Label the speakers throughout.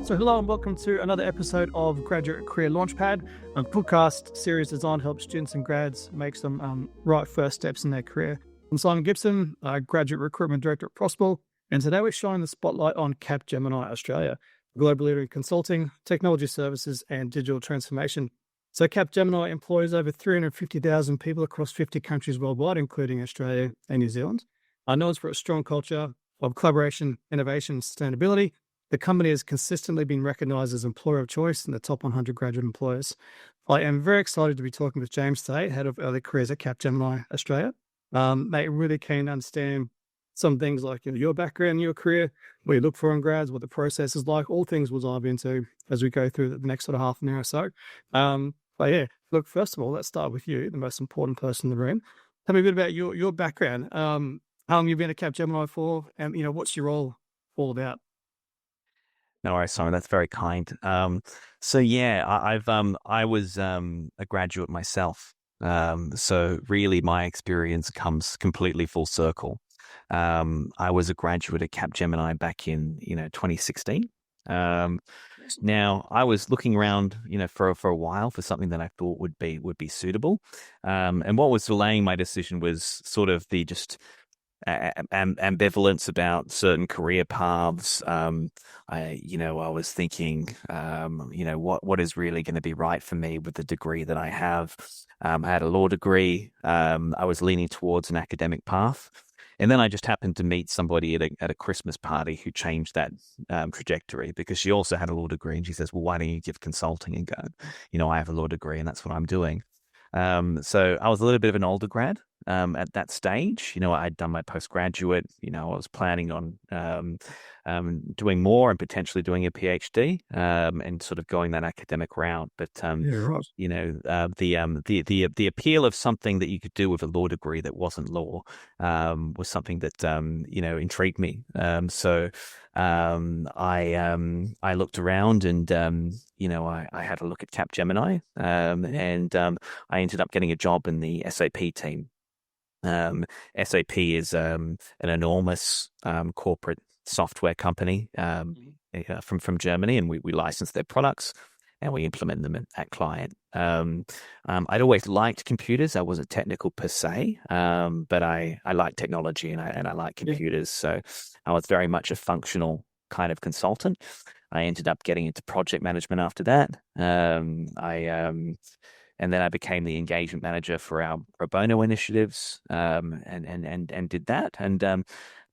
Speaker 1: So hello and welcome to another episode of Graduate Career Launchpad, a podcast series designed to help students and grads make some right first steps in their career. I'm Simon Gibson, Graduate Recruitment Director at Prosple, and today we're shining the spotlight on Capgemini Australia, a global leader in consulting, technology services and digital transformation. So Capgemini employs over 350,000 people across 50 countries worldwide, including Australia and New Zealand. Known for its strong culture of collaboration, innovation and sustainability, the company has consistently been recognised as employer of choice in the top 100 graduate employers. I am very excited to be talking with James today, Head of Early Careers at Capgemini Australia. Mate, really keen to understand some things like your background, your career, what you look for in grads, what the process is like, all things we'll dive into as we go through the next sort of half an hour or so. But yeah, look, first of all, let's start with you, the most important person in the room. Tell me a bit about your background. How long you've been at Capgemini for, and what's your role all about?
Speaker 2: No worries, Simon. That's very kind. So yeah, I was a graduate myself. So really, my experience comes completely full circle. I was a graduate at Capgemini back in 2016. Now I was looking around, for a while for something that I thought would be suitable. And what was delaying my decision was sort of the just ambivalence about certain career paths. I was thinking, what is really going to be right for me with the degree that I have. I had a law degree. I was leaning towards an academic path. And then I just happened to meet somebody at a Christmas party who changed that trajectory, because she also had a law degree. And she says, well, why don't you give consulting and go, I have a law degree and that's what I'm doing. So I was a little bit of an older grad at that stage. I'd done my postgraduate. I was planning on doing more and potentially doing a PhD and sort of going that academic route. But
Speaker 1: Right.
Speaker 2: the appeal of something that you could do with a law degree that wasn't law was something that intrigued me. So I looked around and I had a look at Capgemini and I ended up getting a job in the SAP team. SAP is an enormous corporate software company from Germany, and we license their products and we implement them at client. I'd always liked computers. I wasn't technical per se, but I like technology and I like computers. So I was very much a functional kind of consultant. I ended up getting into project management after that. And then I became the engagement manager for our pro bono initiatives, and did that.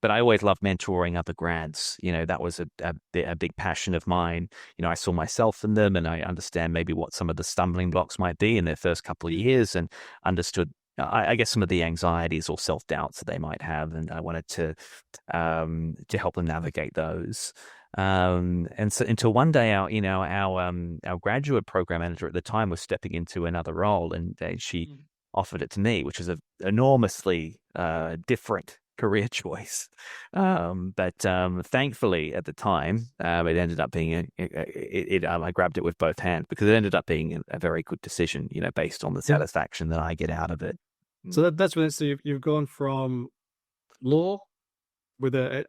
Speaker 2: But I always loved mentoring other grads. That was a big passion of mine. I saw myself in them, and I understand maybe what some of the stumbling blocks might be in their first couple of years, and understood, I guess, some of the anxieties or self-doubts that they might have, and I wanted to help them navigate those. And so until one day, our graduate program manager at the time was stepping into another role, and she offered it to me, which is an enormously different career choice. But thankfully at the time, it ended up being I grabbed it with both hands, because it ended up being a very good decision, based on the satisfaction that I get out of it.
Speaker 1: So that's when you've gone from law with a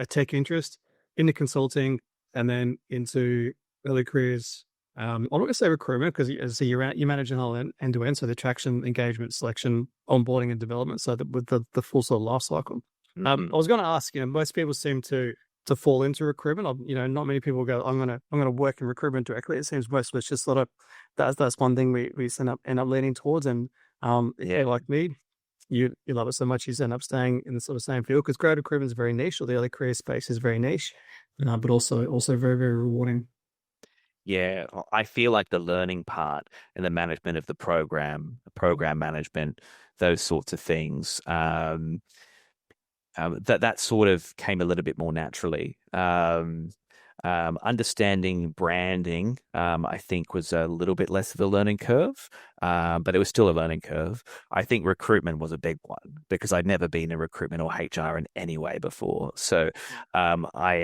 Speaker 1: tech interest into consulting, and then into early careers. I'm not going to say recruitment, because as you manage the whole end to end, so the attraction, engagement, selection, onboarding, and development. So with the full sort of life cycle. I was going to ask, most people seem to fall into recruitment. Not many people go, I'm going to work in recruitment directly. It seems most of us just sort of that's one thing we end up leaning towards. And like me, you love it so much, you end up staying in the sort of same field, because grad recruitment is very niche, or the early career space is very niche, but also very, very rewarding.
Speaker 2: Yeah, I feel like the learning part and the management of the program management, those sorts of things, that sort of came a little bit more naturally. Understanding branding, I think, was a little bit less of a learning curve, but it was still a learning curve. I think recruitment was a big one, because I'd never been in recruitment or HR in any way before. So I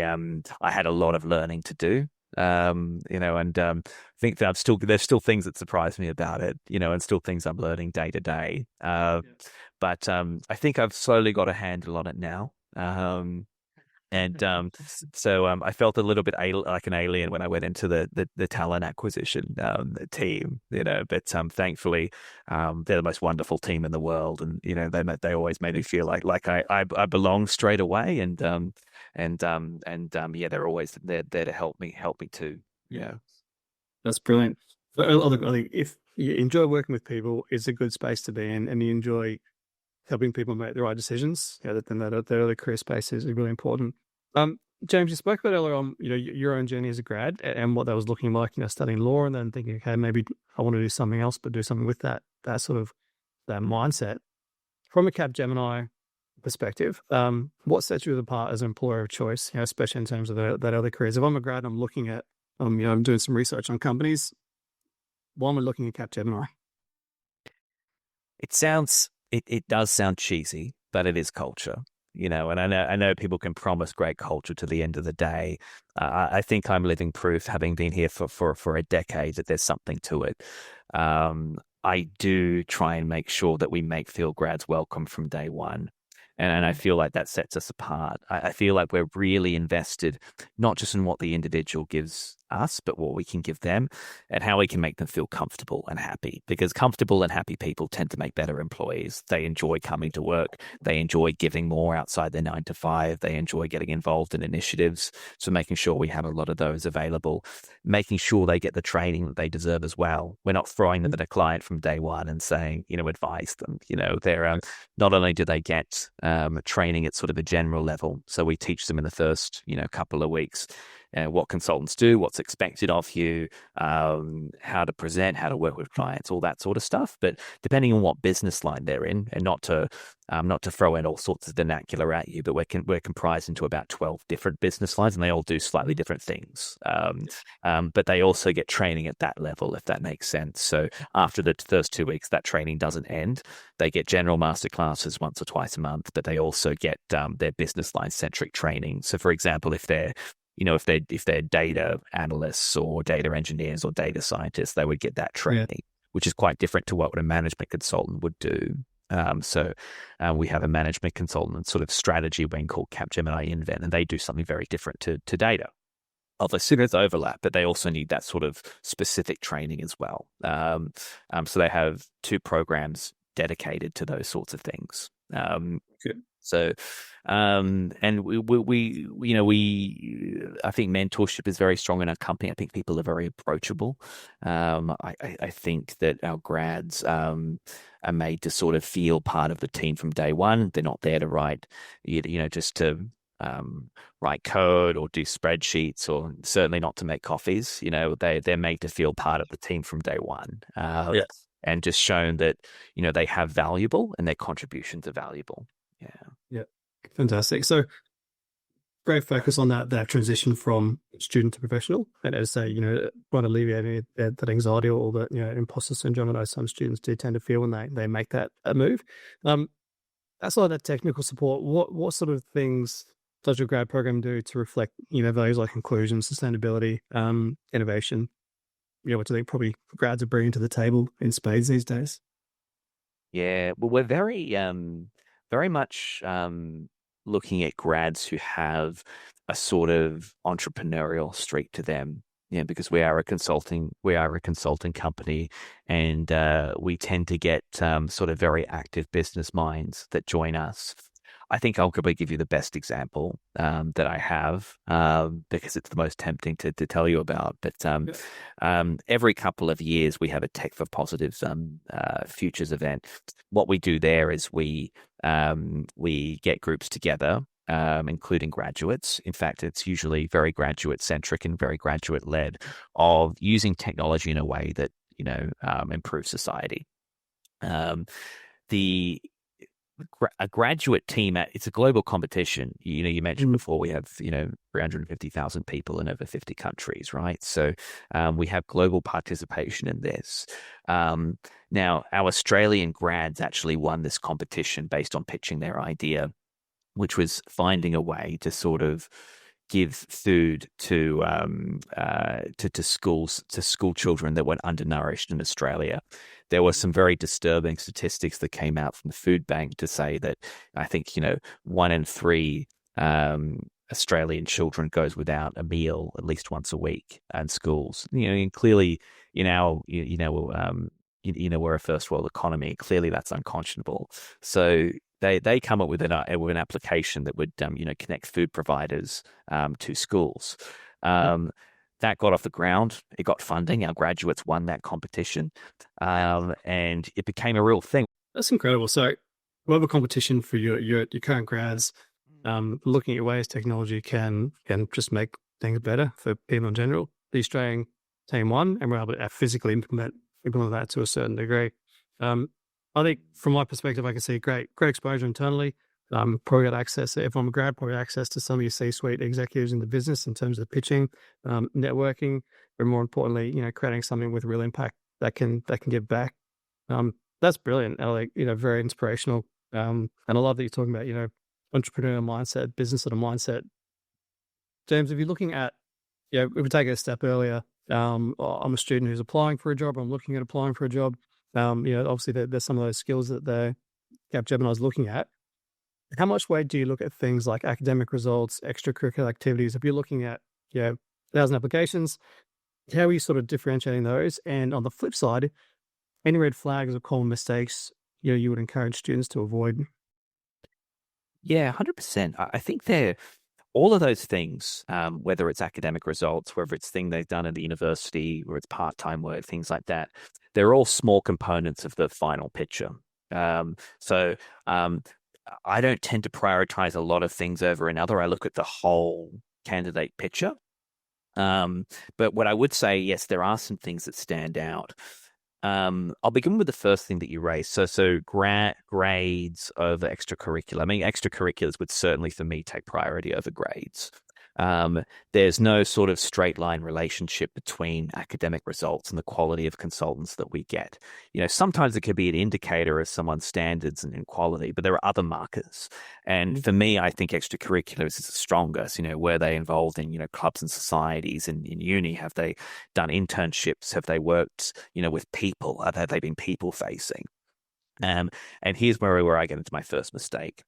Speaker 2: had a lot of learning to do. I think that there's still things that surprise me about it, and still things I'm learning day to day. But I think I've slowly got a handle on it now. And I felt a little bit like an alien when I went into the talent acquisition team, but thankfully they're the most wonderful team in the world, and they always made me feel like I belong straight away, and they're always there to help me too.
Speaker 1: Yeah, that's brilliant. So I think if you enjoy working with people, it's a good space to be in, and you enjoy helping people make the right decisions. Then that other career space is really important. James, you spoke about earlier on, your own journey as a grad and what that was looking like, studying law and then thinking, okay, maybe I want to do something else, but do something with that sort of that mindset. From a Capgemini perspective, what sets you apart as an employer of choice, especially in terms of that other careers? If I'm a grad, I'm looking at, I'm doing some research on companies. Why am I looking at Capgemini?
Speaker 2: It does sound cheesy, but it is culture. And I know people can promise great culture to the end of the day. I think I'm living proof, having been here for a decade, that there's something to it. I do try and make sure that we make field grads welcome from day one. And I feel like that sets us apart. I feel like we're really invested, not just in what the individual gives us, but what we can give them and how we can make them feel comfortable and happy. Because comfortable and happy people tend to make better employees. They enjoy coming to work. They enjoy giving more outside their 9 to 5. They enjoy getting involved in initiatives. So making sure we have a lot of those available, making sure they get the training that they deserve as well. We're not throwing them at a client from day one and saying, advise them. They're not only do they get training at sort of a general level, so we teach them in the first couple of weeks what consultants do, what's expected of you, how to present, how to work with clients, all that sort of stuff. But depending on what business line they're in, and not to throw in all sorts of vernacular at you, but we're comprised into about 12 different business lines, and they all do slightly different things. But they also get training at that level, if that makes sense. So after the first 2 weeks, that training doesn't end. They get general master classes once or twice a month, but they also get their business line centric training. So, for example, if they're data analysts or data engineers or data scientists, they would get that training, which is quite different to what a management consultant would do. So we have a management consultant sort of strategy wing called Capgemini Invent, and they do something very different to data. Obviously, there's overlap, but they also need that sort of specific training as well. So they have 2 programs dedicated to those sorts of things.
Speaker 1: Good.
Speaker 2: So, and I think mentorship is very strong in our company. I think people are very approachable. I think that our grads are made to sort of feel part of the team from day one. They're not there to write, just to write code or do spreadsheets, or certainly not to make coffees. They're made to feel part of the team from day one.
Speaker 1: Yes.
Speaker 2: And just shown that, they have valuable and their contributions are valuable.
Speaker 1: Yeah. Fantastic. So great focus on that transition from student to professional. And as I say, trying to alleviate that anxiety or that, imposter syndrome that some students do tend to feel when they make that move. Outside of that technical support, what sort of things does your grad program do to reflect, values like inclusion, sustainability, innovation? What do you think probably grads are bringing to the table in spades these days?
Speaker 2: Yeah, well, we're very much looking at grads who have a sort of entrepreneurial streak to them. Because we are a consulting company, and we tend to get sort of very active business minds that join us. I think I'll probably give you the best example that I have, because it's the most tempting to tell you about. But every couple of years, we have a Tech for Positive Futures event. What we do there is we get groups together, including graduates. In fact, it's usually very graduate-centric and very graduate-led, of using technology in a way that improves society. A graduate team, it's a global competition. You mentioned before we have 350,000 people in over 50 countries, right? So we have global participation in this. Now, our Australian grads actually won this competition based on pitching their idea, which was finding a way to sort of give food to schools, to school children that were undernourished in Australia. There were some very disturbing statistics that came out from the food bank to say that I think 1 in 3 Australian children goes without a meal at least once a week in schools. And clearly, we're a first world economy. Clearly, that's unconscionable. So they come up with an application that would connect food providers to schools. That got off the ground. It got funding. Our graduates won that competition, and it became a real thing.
Speaker 1: That's incredible. So, we have a competition for your current grads. Looking at ways technology can just make things better for people in general. The Australian team won, and we're able to physically implement that to a certain degree. I think from my perspective, I can see great exposure internally. Probably got access, if I'm a grad, probably access to some of your C-suite executives in the business in terms of pitching, networking, but more importantly, creating something with real impact that can give back. That's brilliant. Very inspirational. And I love that you're talking about, entrepreneurial mindset, business sort of mindset. James, if you're looking at, if we take it a step earlier, I'm a student who's applying for a job, I'm looking at applying for a job. Obviously there's some of those skills that Capgemini is looking at. How much weight do you look at things like academic results, extracurricular activities? If you're looking at, 1,000 applications, how are you sort of differentiating those? And on the flip side, any red flags or common mistakes, you would encourage students to avoid?
Speaker 2: Yeah, 100%. I think all of those things, whether it's academic results, whether it's things they've done at the university, or it's part-time work, things like that, they're all small components of the final picture. So I don't tend to prioritize a lot of things over another. I look at the whole candidate picture. But what I would say, yes, there are some things that stand out. I'll begin with the first thing that you raised. So grades over extracurricular. I mean, extracurriculars would certainly, for me, take priority over grades. There's no sort of straight line relationship between academic results and the quality of consultants that we get. Sometimes it could be an indicator of someone's standards and quality, but there are other markers. And for me, I think extracurriculars is the strongest. Were they involved in, clubs and societies in uni? Have they done internships? Have they worked, with people? Have they been people facing? And here's where I get into my first mistake.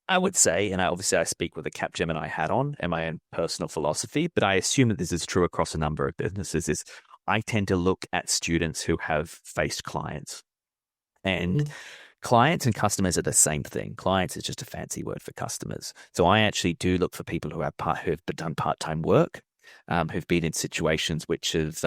Speaker 2: I would say, and obviously I speak with a Capgemini hat on and my own personal philosophy, but I assume that this is true across a number of businesses, is I tend to look at students who have faced clients. And clients and customers are the same thing. Clients is just a fancy word for customers. So I actually do look for people who have done part-time work, who've been in situations which have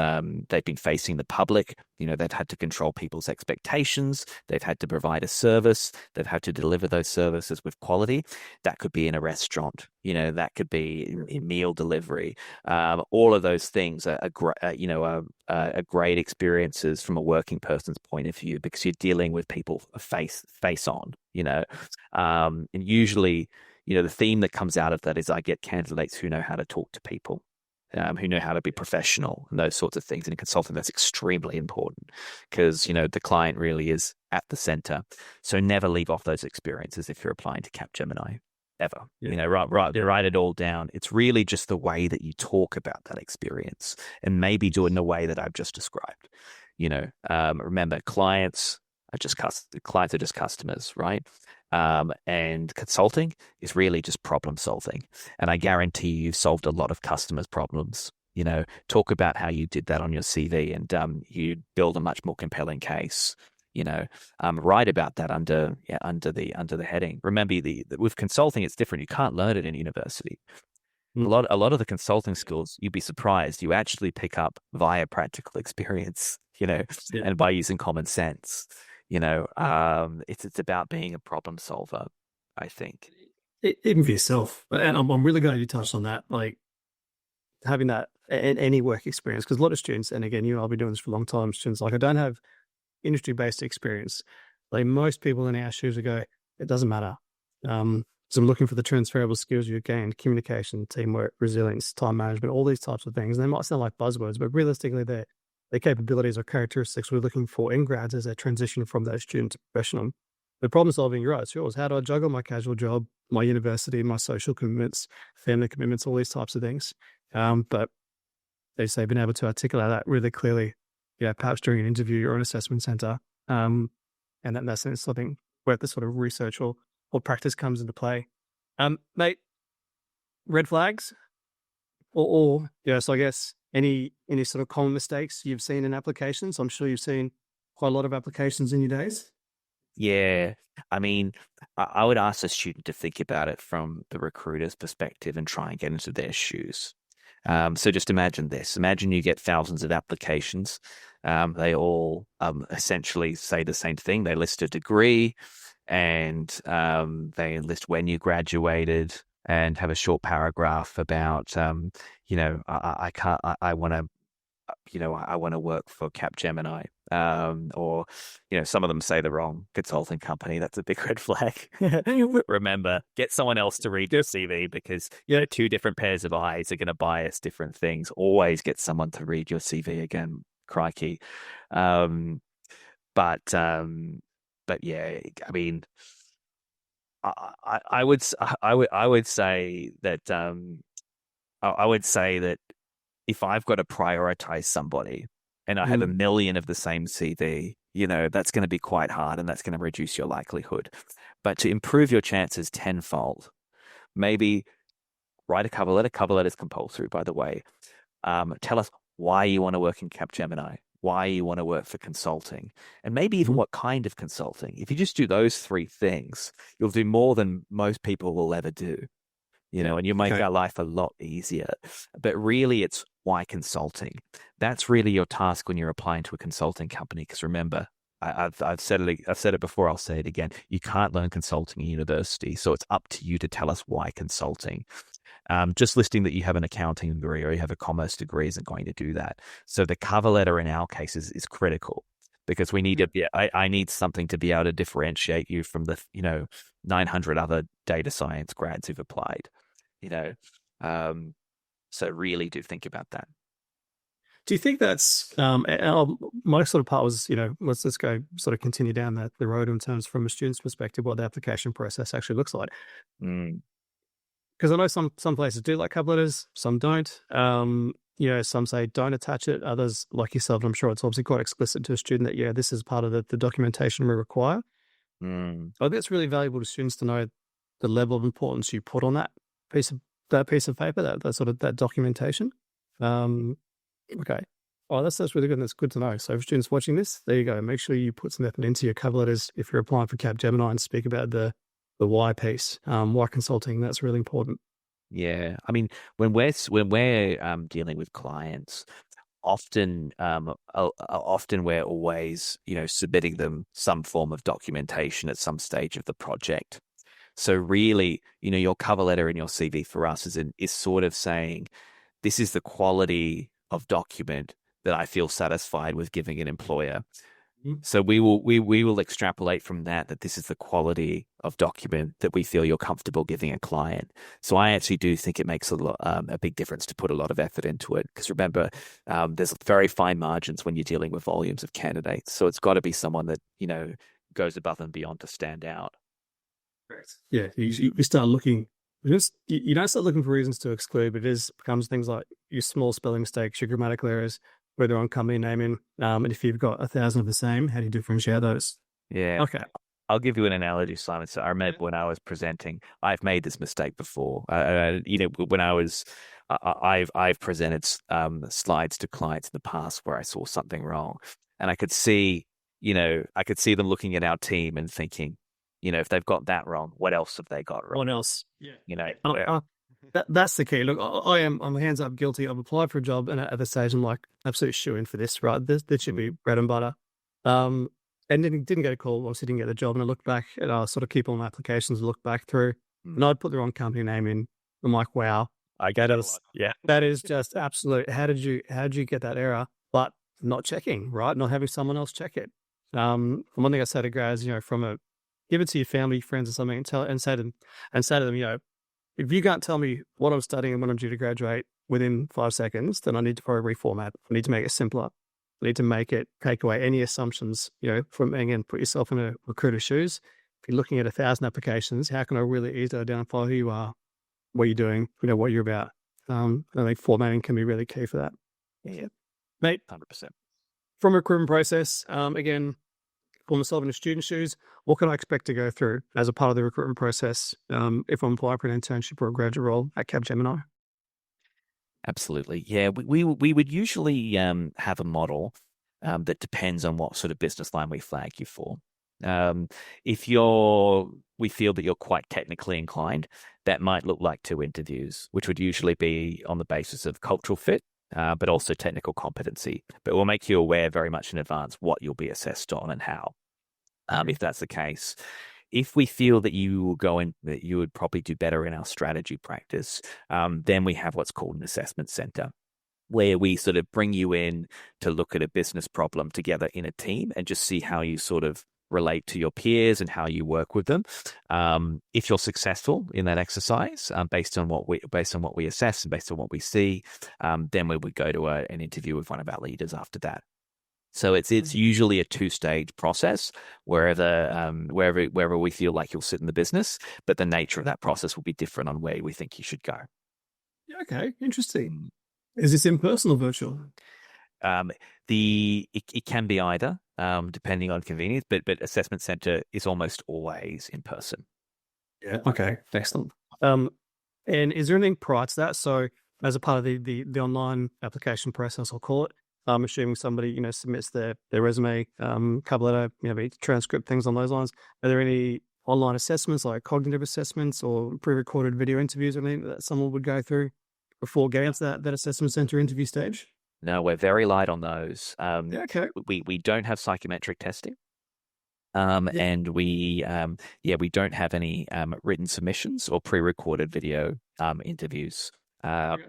Speaker 2: they've been facing the public. They've had to control people's expectations. They've had to provide a service. They've had to deliver those services with quality. That could be in a restaurant. That could be in meal delivery. All of those things are great experiences from a working person's point of view, because you're dealing with people face on. And usually, the theme that comes out of that is I get candidates who know how to talk to people. Who know how to be professional and those sorts of things. And in consulting, that's extremely important because, the client really is at the center. So never leave off those experiences if you're applying to Capgemini, ever.
Speaker 1: Yeah.
Speaker 2: Write it all down. It's really just the way that you talk about that experience and maybe do it in the way that I've just described. Remember, clients are just customers, right? And consulting is really just problem solving. And I guarantee you've solved a lot of customers' problems. Talk about how you did that on your CV and you build a much more compelling case. Write about that under the heading. Remember, with consulting, it's different. You can't learn it in university. A lot of the consulting skills, you'd be surprised, you actually pick up via practical experience, and by using common sense. It's about being a problem solver, I think.
Speaker 1: Even for yourself. And I'm really glad you touched on that, like having that in any work experience, because a lot of students, and again, I'll be doing this for a long time, students I don't have industry-based experience. Like most people in our shoes will go, it doesn't matter. So I'm looking for the transferable skills you gained: communication, teamwork, resilience, time management, all these types of things. And they might sound like buzzwords, but realistically, their capabilities or characteristics we're looking for in grads as they transition from that student to professional. The problem solving, you're right, it's yours. How do I juggle my casual job, my university, my social commitments, family commitments, all these types of things? But they say being able to articulate that really clearly, perhaps during an interview or an assessment center. And that's something where the sort of research or practice comes into play. Mate, red flags, or yeah. So I guess any sort of common mistakes you've seen in applications. I'm sure you've seen quite a lot of applications in your days.
Speaker 2: Yeah. I mean, I would ask the student to think about it from the recruiter's perspective and try and get into their shoes. So just imagine this. Imagine you get thousands of applications. They all essentially say the same thing. They list a degree and they list when you graduated and have a short paragraph about, I can't, I want to I want to work for Capgemini. Or, some of them say the wrong consulting company. That's a big red flag. Remember, get someone else to read your CV because, two different pairs of eyes are going to bias different things. Always get someone to read your CV again. Crikey. But yeah, I mean, I would say that I would say that if I've got to prioritize somebody and I have a million of the same CV, that's going to be quite hard and that's going to reduce your likelihood. But to improve your chances tenfold, maybe write a cover letter. Cover letter is compulsory, by the way. Tell us why you want to work in Capgemini, why you want to work for consulting, and maybe even what kind of consulting. If you just do those three things, you'll do more than most people will ever do. And you make our life a lot easier. But really, it's why consulting. That's really your task when you're applying to a consulting company. Because remember, I've said it before. I'll say it again. You can't learn consulting in university, so it's up to you to tell us why consulting. Just listing that you have an accounting degree or you have a commerce degree isn't going to do that. So the cover letter in our case is critical. Because we need I need something to be able to differentiate you from the 900 other data science grads who've applied. So really do think about that.
Speaker 1: Do you think that's my sort of part was, let's go sort of continue down the road in terms from a student's perspective, what the application process actually looks like. Because I know some places do like cover letters, some don't. Some say don't attach it. Others, like yourself, I'm sure it's obviously quite explicit to a student that, this is part of the documentation we require. I think it's really valuable to students to know the level of importance you put on that piece of paper, that sort of that documentation. Okay. Oh, that's really good. That's good to know. So for students watching this, there you go. Make sure you put some effort into your cover letters if you're applying for Capgemini and speak about the why piece, why consulting. That's really important.
Speaker 2: Yeah, I mean, when we're dealing with clients, often we're always submitting them some form of documentation at some stage of the project. So really, your cover letter and your CV for us is sort of saying, this is the quality of document that I feel satisfied with giving an employer. So we will extrapolate from that this is the quality of document that we feel you're comfortable giving a client. So I actually do think it makes a big difference to put a lot of effort into it. Because remember, there's very fine margins when you're dealing with volumes of candidates. So it's got to be someone that goes above and beyond to stand out.
Speaker 1: Correct. Yeah, you start looking. You don't start looking for reasons to exclude, but it becomes things like your small spelling mistakes, your grammatical errors, whether on company naming, and if you've got 1,000 of the same, how do you differentiate those?
Speaker 2: Yeah.
Speaker 1: Okay.
Speaker 2: I'll give you an analogy, Simon. So I remember when I was presenting, I've made this mistake before. When I've presented slides to clients in the past where I saw something wrong, and I could see them looking at our team and thinking, if they've got that wrong, what else have they got wrong?
Speaker 1: What else?
Speaker 2: Yeah.
Speaker 1: That's the key. Look, I'm hands up guilty. I've applied for a job, and at the stage, I'm like, absolute shoe-in for this, right? This should be bread and butter. And didn't get a call. Obviously, didn't get the job. And I looked back, and I sort of keep all my applications, look back through, and I'd put the wrong company name in. I'm like, wow,
Speaker 2: I get it. Yeah,
Speaker 1: that is just absolute. How did you get that error? But not checking, right? Not having someone else check it. One thing I say to grads, give it to your family, friends, or something, and say to them, if you can't tell me what I'm studying and when I'm due to graduate within 5 seconds, then I need to probably reformat. I need to make it simpler. I need to take away any assumptions, from, again, put yourself in a recruiter's shoes. If you're looking at 1,000 applications, how can I really easily identify who you are, what you're doing, what you're about? I think formatting can be really key for that. Yeah. Mate,
Speaker 2: 100%.
Speaker 1: from a recruitment process, again, put myself in the student shoes. What can I expect to go through as a part of the recruitment process if I'm applying for an internship or a graduate role at Capgemini?
Speaker 2: Absolutely. Yeah, we would usually have a model that depends on what sort of business line we flag you for. Um, if we feel that you're quite technically inclined, that might look like 2 interviews, which would usually be on the basis of cultural fit, but also technical competency. But we'll make you aware very much in advance what you'll be assessed on and how, if that's the case. If we feel that you will go in, that you would probably do better in our strategy practice, then we have what's called an assessment center, where we sort of bring you in to look at a business problem together in a team and just see how you sort of relate to your peers and how you work with them. If you're successful in that exercise, based on what we assess and based on what we see, then we would go to an interview with one of our leaders after that. So it's usually a 2-stage process wherever we feel like you'll sit in the business, but the nature of that process will be different on where we think you should go.
Speaker 1: Okay, interesting. Is this in person or virtual?
Speaker 2: It can be either, depending on convenience, but assessment center is almost always in person.
Speaker 1: Yeah. Okay. Excellent. And is there anything prior to that? So as a part of the online application process, I'll call it, I'm assuming somebody, submits their resume, cover letter, maybe transcript, things on those lines. Are there any online assessments like cognitive assessments or pre-recorded video interviews or anything that someone would go through before getting to that assessment center interview stage?
Speaker 2: No, we're very light on those.
Speaker 1: Okay.
Speaker 2: We don't have psychometric testing. And we don't have any written submissions or pre-recorded video interviews. We're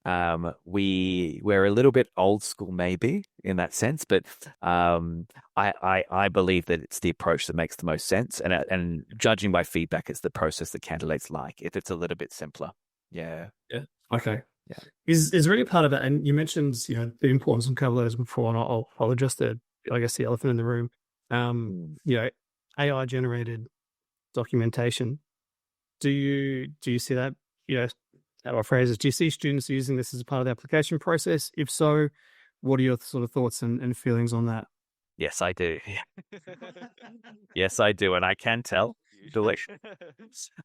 Speaker 2: a little bit old school maybe in that sense, but I believe that it's the approach that makes the most sense, and judging by feedback, it's the process that candidates like if it's a little bit simpler. Yeah.
Speaker 1: Okay.
Speaker 2: Yeah.
Speaker 1: Is there any part of that? And you mentioned the importance of cover letters before, and I'll address the elephant in the room. AI generated documentation. Do you see that? How do I phrase it? Do you see students using this as a part of the application process? If so, what are your sort of thoughts and feelings on that?
Speaker 2: Yes, I do. Yes, I do, and I can tell. But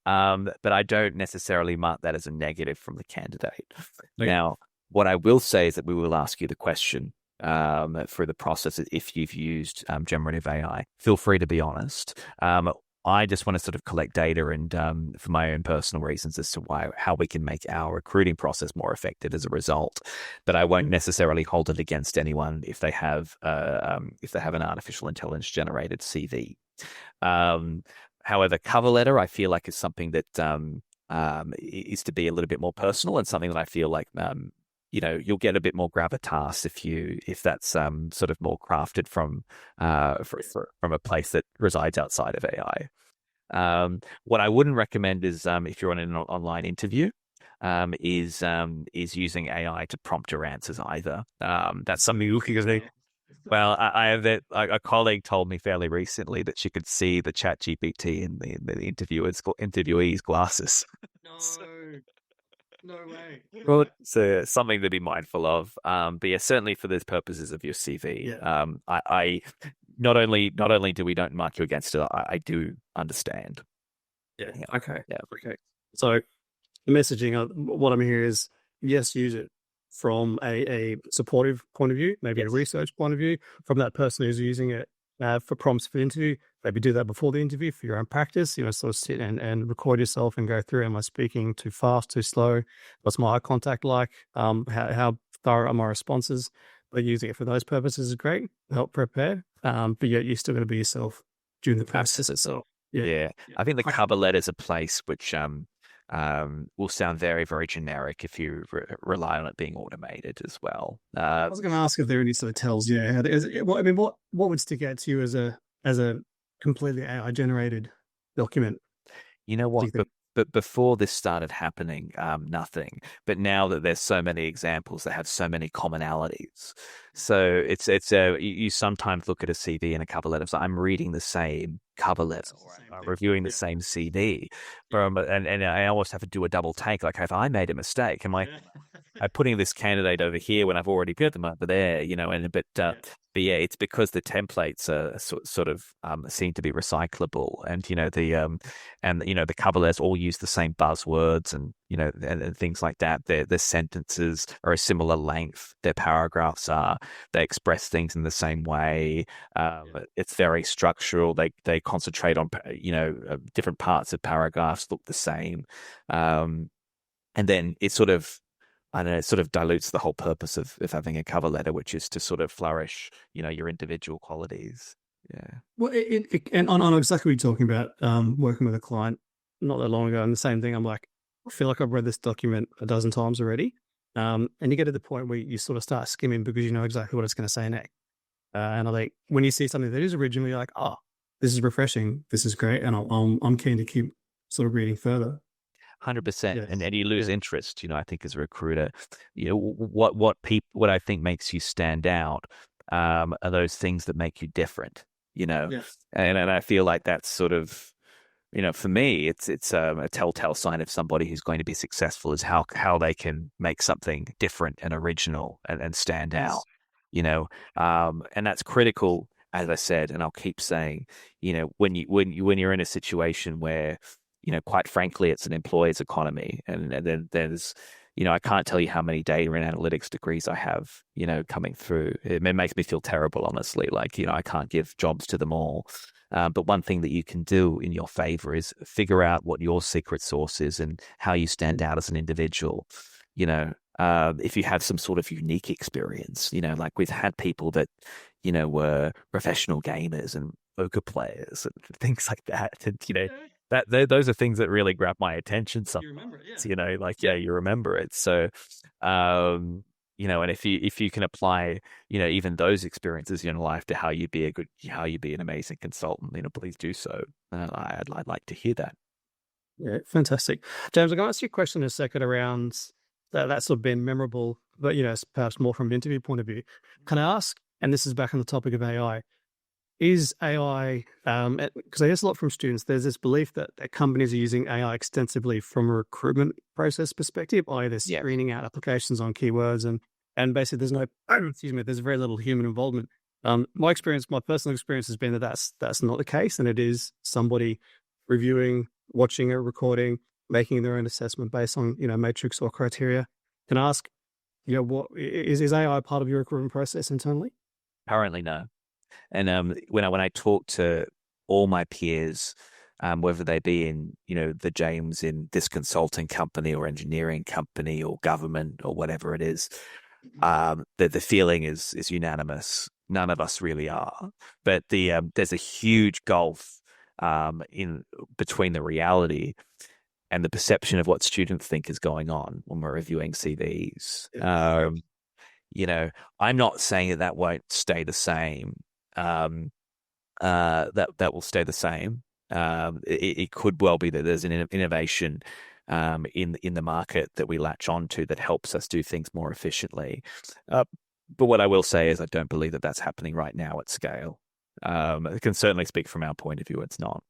Speaker 2: I don't necessarily mark that as a negative from the candidate. Okay. Now, what I will say is that we will ask you the question for the process if you've used generative AI. Feel free to be honest. I just want to sort of collect data and for my own personal reasons as to how we can make our recruiting process more effective as a result. But I won't necessarily hold it against anyone if they have an artificial intelligence generated CV. However, cover letter I feel like is something that is to be a little bit more personal and something that I feel like you'll get a bit more gravitas if that's sort of more crafted from a place that resides outside of AI. What I wouldn't recommend is if you're on an online interview, is using AI to prompt your answers either. That's something you can. Well, I have that. A colleague told me fairly recently that she could see the Chat GPT in the interviewee's glasses.
Speaker 1: No. No way.
Speaker 2: Well, it's something to be mindful of. But yeah, certainly for the purposes of your CV, I not only do we don't mark you against it, I do understand.
Speaker 1: Yeah. Okay. Yeah. Okay. So the messaging, what I'm hearing is yes, use it from a supportive point of view, maybe a research point of view, from that person who's using it for prompts for the interview. Maybe do that before the interview for your own practice, sort of sit and record yourself and go through, am I speaking too fast, too slow? What's my eye contact like? How thorough are my responses? But using it for those purposes is great, help prepare. But yet you're still going to be yourself during the process itself.
Speaker 2: Yeah. I think the cover letter is a place which will sound very, very generic if you rely on it being automated as well.
Speaker 1: I was going to ask if there are any sort of tells. What would stick out to you as a completely AI generated document?
Speaker 2: You know what? But before this started happening, nothing. But now that there's so many examples that have so many commonalities, so it's you sometimes look at a CV and a cover letter. So I'm reading the same cover letter, or reviewing the same CV, and I almost have to do a double take. Like, have I made a mistake? Am I? putting this candidate over here when I've already put them over there, but yeah, it's because the templates are sort of seem to be recyclable, and the cover letters all use the same buzzwords, and and things like that. Their sentences are a similar length. Their paragraphs are. They express things in the same way. It's very structural. They concentrate on different parts of paragraphs look the same, and then it sort of, I don't know, it sort of dilutes the whole purpose of having a cover letter, which is to sort of flourish, your individual qualities. Yeah.
Speaker 1: Well, and I know exactly what you're talking about. Working with a client not that long ago, and the same thing. I'm like, I feel like I've read this document a dozen times already. And you get to the point where you sort of start skimming because you know exactly what it's going to say next. And I think when you see something that is original, you're like, oh, this is refreshing. This is great. And I'm keen to keep sort of reading further.
Speaker 2: 100%.
Speaker 1: Yes.
Speaker 2: And you lose interest, I think as a recruiter, what I think makes you stand out, are those things that make you different,
Speaker 1: Yes.
Speaker 2: and I feel like that's sort of, for me, it's a telltale sign of somebody who's going to be successful is how they can make something different and original and stand
Speaker 1: Yes.
Speaker 2: out, and that's critical, as I said, and I'll keep saying, when you're in a situation where, quite frankly, it's an employer's economy, and then there's, I can't tell you how many data and analytics degrees I have, coming through. It makes me feel terrible, honestly. Like, I can't give jobs to them all. But one thing that you can do in your favor is figure out what your secret sauce is and how you stand out as an individual. If you have some sort of unique experience, like we've had people that, were professional gamers and poker players and things like that. And, those are things that really grab my attention sometimes.
Speaker 1: You remember it,
Speaker 2: Yeah, you remember it. So, and if you can apply, even those experiences in your life to how you be an amazing consultant, please do so. I'd like to hear that.
Speaker 1: Yeah, fantastic. James, I'm going to ask you a question in a second around that's sort of been memorable, but, perhaps more from an interview point of view. Can I ask, and this is back on the topic of AI, is AI, because I guess a lot from students, there's this belief that companies are using AI extensively from a recruitment process perspective, i.e. they're screening out applications on keywords and basically there's no, there's very little human involvement. My personal experience has been that that's not the case, and it is somebody reviewing, watching a recording, making their own assessment based on, matrix or criteria. Can I ask, what is AI part of your recruitment process internally?
Speaker 2: Currently, no. And when I talk to all my peers, whether they be in, the James in this consulting company or engineering company or government or whatever it is, the feeling is unanimous. None of us really are, but there's a huge gulf in between the reality and the perception of what students think is going on when we're reviewing CVs. I'm not saying that won't stay the same. That will stay the same. It could well be that there's an innovation in the market that we latch onto that helps us do things more efficiently. But what I will say is I don't believe that that's happening right now at scale. I can certainly speak from our point of view. It's not.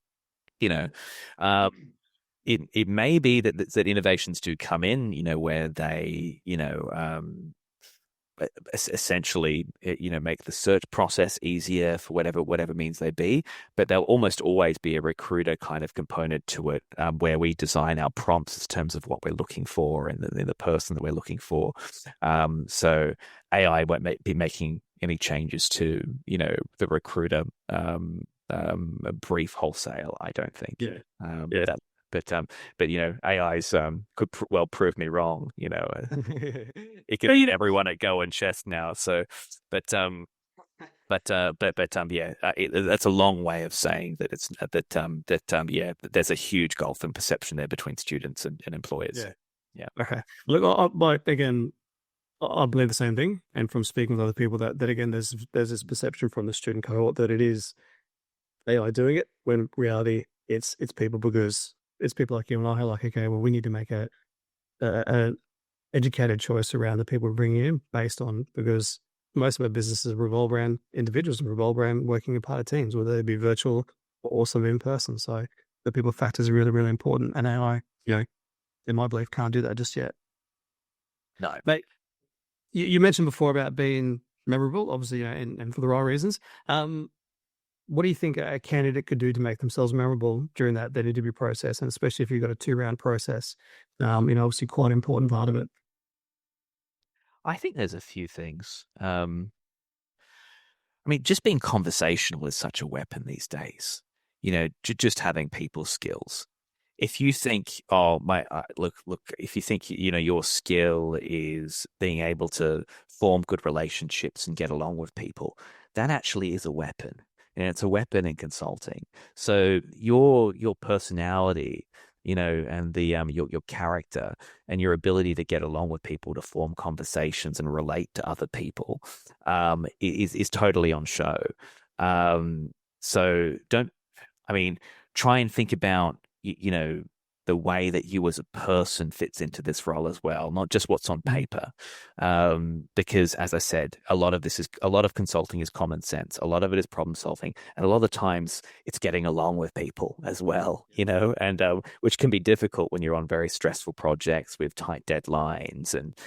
Speaker 2: It may be that innovations do come in, where they, essentially, make the search process easier for whatever means they be. But there'll almost always be a recruiter kind of component to it, where we design our prompts in terms of what we're looking for and the person that we're looking for. So AI won't be making any changes to, the recruiter brief wholesale, I don't think.
Speaker 1: Yeah.
Speaker 2: But AI's could well prove me wrong. It can beat everyone at Go and chess now. So, yeah, that's a long way of saying that it's yeah, there's a huge gulf in perception there between students and employers. Yeah.
Speaker 1: Okay. Look, I believe the same thing, and from speaking with other people, that again, there's this perception from the student cohort that it is AI doing it, when in reality it's people, because it's people like you and I who are like, okay, well, we need to make a educated choice around the people we're bringing in based on, because most of our businesses revolve around individuals and revolve around working in part of teams, whether they be virtual or some in person. So the people factor is really, really important, and AI, in my belief, can't do that just yet.
Speaker 2: No.
Speaker 1: Mate, you mentioned before about being memorable, obviously, and for the right reasons. What do you think a candidate could do to make themselves memorable during that interview process, and especially if you've got a 2-round process? Obviously, quite an important part of it.
Speaker 2: I think there's a few things. I mean, just being conversational is such a weapon these days. Just having people skills. If you think, oh my, look, if you think your skill is being able to form good relationships and get along with people, that actually is a weapon, and it's a weapon in consulting. So your personality, and the your character and your ability to get along with people, to form conversations and relate to other people, is totally on show. So don't. I mean, try and think about the way that you as a person fits into this role as well, not just what's on paper. Because as I said, a lot of consulting is common sense. A lot of it is problem solving, and a lot of the times it's getting along with people as well, and which can be difficult when you're on very stressful projects with tight deadlines and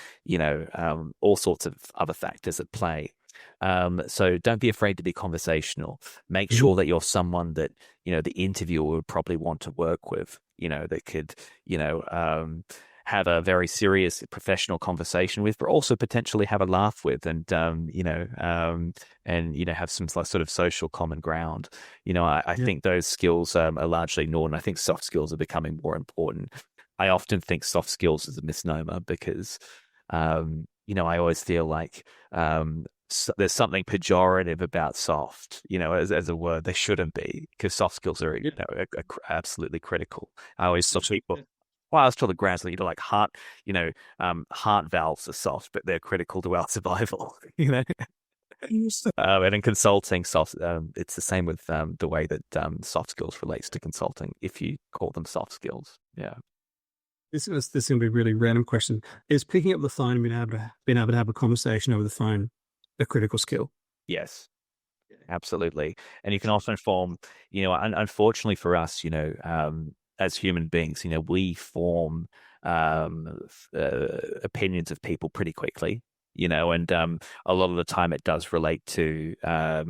Speaker 2: all sorts of other factors at play. So don't be afraid to be conversational. Make sure that you're someone that, the interviewer would probably want to work with, that could, have a very serious professional conversation with, but also potentially have a laugh with, and, have some sort of social common ground. I think those skills are largely ignored, and I think soft skills are becoming more important. I often think soft skills is a misnomer because, I always feel like, there's something pejorative about soft, as a word. They shouldn't be, because soft skills are, absolutely critical. I always tell people, well, I was told the grads, like heart valves are soft, but they're critical to our survival, and in consulting, soft, it's the same with the way that soft skills relates to consulting, if you call them soft skills. Yeah.
Speaker 1: This is going to be a really random question. Is picking up the phone and being able to have a conversation over the phone a critical skill?
Speaker 2: Yes, absolutely. And you can also form, unfortunately for us, as human beings, we form opinions of people pretty quickly, and a lot of the time it does relate to our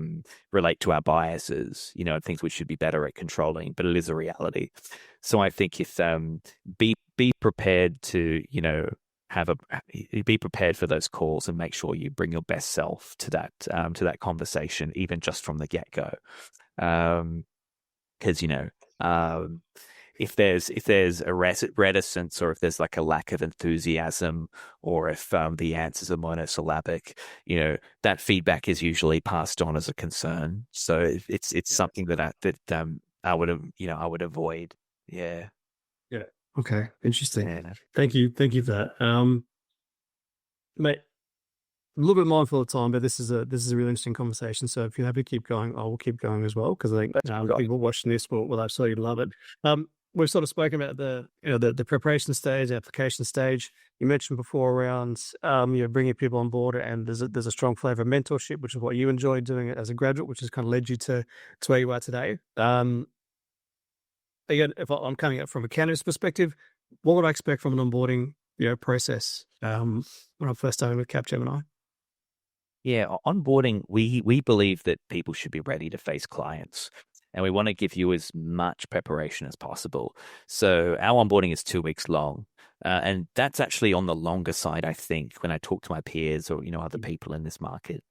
Speaker 2: biases, and things we should be better at controlling, but it is a reality. So I think if be prepared to, be prepared for those calls, and make sure you bring your best self to that conversation, even just from the get-go. Because if there's a reticence, or if there's like a lack of enthusiasm, or if the answers are monosyllabic, that feedback is usually passed on as a concern. So it's something that I would avoid. Yeah.
Speaker 1: Yeah. Okay. Interesting.
Speaker 2: Yeah.
Speaker 1: Thank you for that. Mate, a little bit mindful of time, but this is a really interesting conversation. So if you're happy to keep going, I will keep going as well, because I think people watching this will absolutely love it. We've sort of spoken about the preparation stage, application stage. You mentioned before around bringing people on board, and there's a strong flavor of mentorship, which is what you enjoyed doing as a graduate, which has kind of led you to where you are today. Again, if I'm coming up from a candidate's perspective, what would I expect from an onboarding process when I'm first starting with Capgemini?
Speaker 2: Yeah, onboarding, we believe that people should be ready to face clients, and we want to give you as much preparation as possible. So our onboarding is 2 weeks long, and that's actually on the longer side, I think, when I talk to my peers or other people in this market.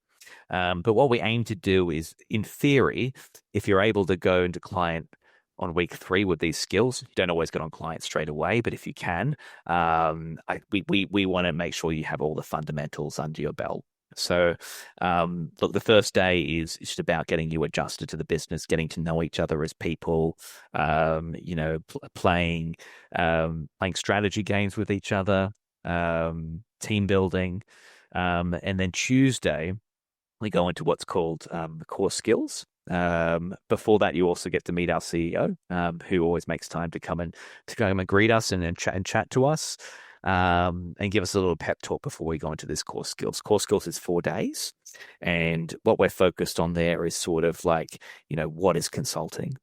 Speaker 2: But what we aim to do is, in theory, if you're able to go into client on week 3 with these skills, you don't always get on client straight away, but if you can, we want to make sure you have all the fundamentals under your belt. So, look, the first day is just about getting you adjusted to the business, getting to know each other as people, playing strategy games with each other, team building, and then Tuesday we go into what's called the core skills. Before that, you also get to meet our CEO, who always makes time to come and greet us and chat to us, and give us a little pep talk before we go into this core skills. Core skills is 4 days, and what we're focused on there is sort of like, what is consulting?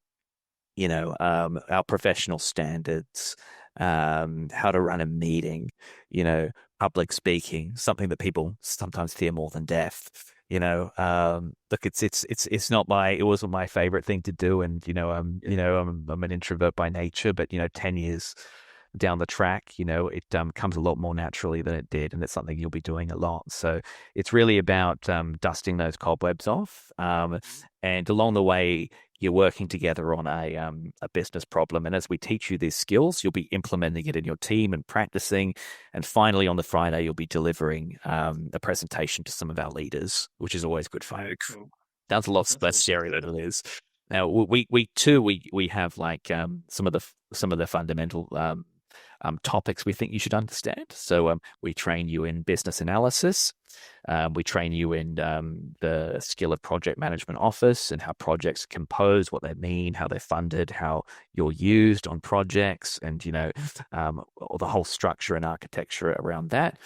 Speaker 2: Our professional standards, how to run a meeting, public speaking, something that people sometimes fear more than death. Look, it's not it wasn't my favorite thing to do, and I'm an introvert by nature, but 10 years down the track, it comes a lot more naturally than it did, and it's something you'll be doing a lot. So it's really about dusting those cobwebs off, and along the way, you're working together on a business problem. And as we teach you these skills, you'll be implementing it in your team and practicing. And finally, on the Friday, you'll be delivering a presentation to some of our leaders, which is always good fun. Cool. Sounds a lot less scary than it is. Now, we have like some of the fundamental topics we think you should understand. So we train you in business analysis. We train you in the skill of project management office and how projects are composed, what they mean, how they're funded, how you're used on projects, and or the whole structure and architecture around that.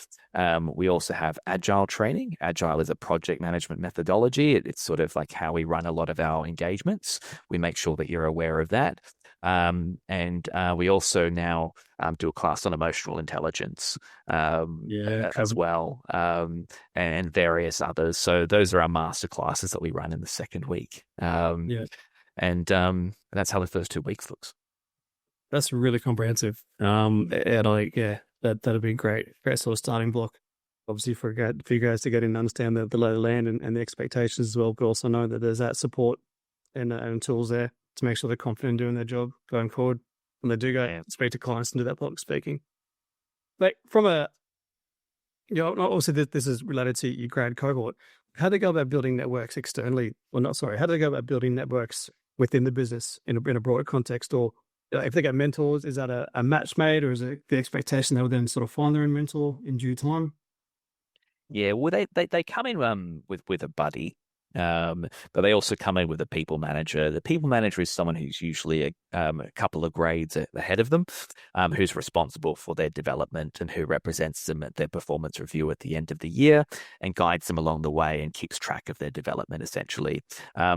Speaker 2: We also have agile training. Agile is a project management methodology. It's sort of like how we run a lot of our engagements. We make sure that you're aware of that. And we also now do a class on emotional intelligence as well, and various others. So those are our master classes that we run in the second week. And that's how the first 2 weeks looks.
Speaker 1: That's really comprehensive. And that'll be great sort of starting block. Obviously for you guys to get in and understand the lay of the land and the expectations as well, but also know that there's that support and tools there to make sure they're confident in doing their job going forward when they do go speak to clients and do that public speaking. Like from obviously this is related to your grad cohort. How do they go about building networks externally? How do they go about building networks within the business in a broader context? Or if they get mentors, is that a match made, or is it the expectation they will then sort of find their own mentor in due time?
Speaker 2: Yeah, well, they come in with a buddy. But they also come in with a people manager. The people manager is someone who's usually a couple of grades ahead of them, who's responsible for their development and who represents them at their performance review at the end of the year and guides them along the way and keeps track of their development, essentially.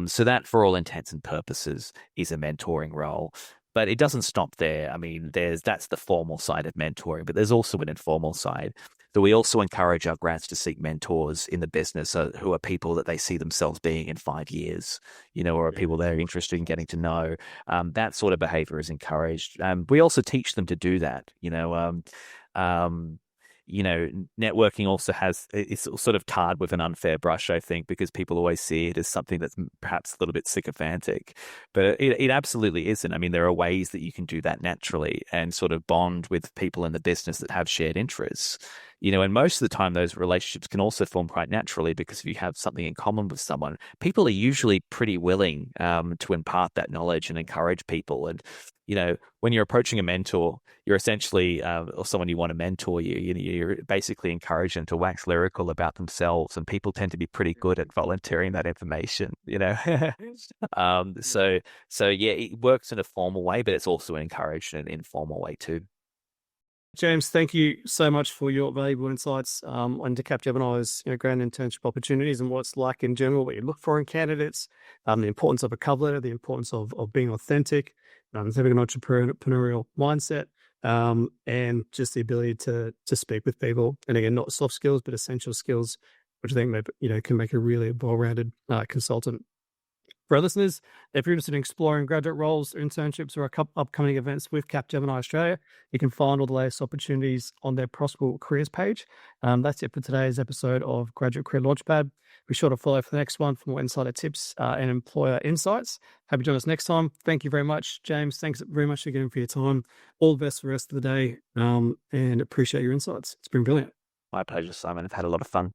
Speaker 2: So that, for all intents and purposes, is a mentoring role. But it doesn't stop there. I mean, that's the formal side of mentoring, but there's also an informal side. So we also encourage our grads to seek mentors in the business who are people that they see themselves being in 5 years, or are people they're interested in getting to know. That sort of behavior is encouraged. We also teach them to do that. Networking also it's sort of tarred with an unfair brush, I think, because people always see it as something that's perhaps a little bit sycophantic, but it absolutely isn't. I mean, there are ways that you can do that naturally and sort of bond with people in the business that have shared interests. And most of the time those relationships can also form quite naturally because if you have something in common with someone, people are usually pretty willing to impart that knowledge and encourage people. And, when you're approaching a mentor, you're essentially, or someone you want to mentor you're basically encouraging them to wax lyrical about themselves. And people tend to be pretty good at volunteering that information, So yeah, it works in a formal way, but it's also encouraged in an informal way too.
Speaker 1: James, thank you so much for your valuable insights into Capgemini's grad internship opportunities and what it's like in general, what you look for in candidates, the importance of a cover letter, the importance of being authentic, having an entrepreneurial mindset, and just the ability to speak with people. And again, not soft skills, but essential skills, which I think can make a really well-rounded consultant. For our listeners, if you're interested in exploring graduate roles, internships, or upcoming events with Capgemini Australia, you can find all the latest opportunities on their Prosple careers page. That's it for today's episode of Graduate Career Launchpad. Be sure to follow for the next one for more insider tips and employer insights. Hope you join us next time. Thank you very much, James. Thanks very much again for your time. All the best for the rest of the day, and appreciate your insights. It's been brilliant.
Speaker 2: My pleasure, Simon. I've had a lot of fun.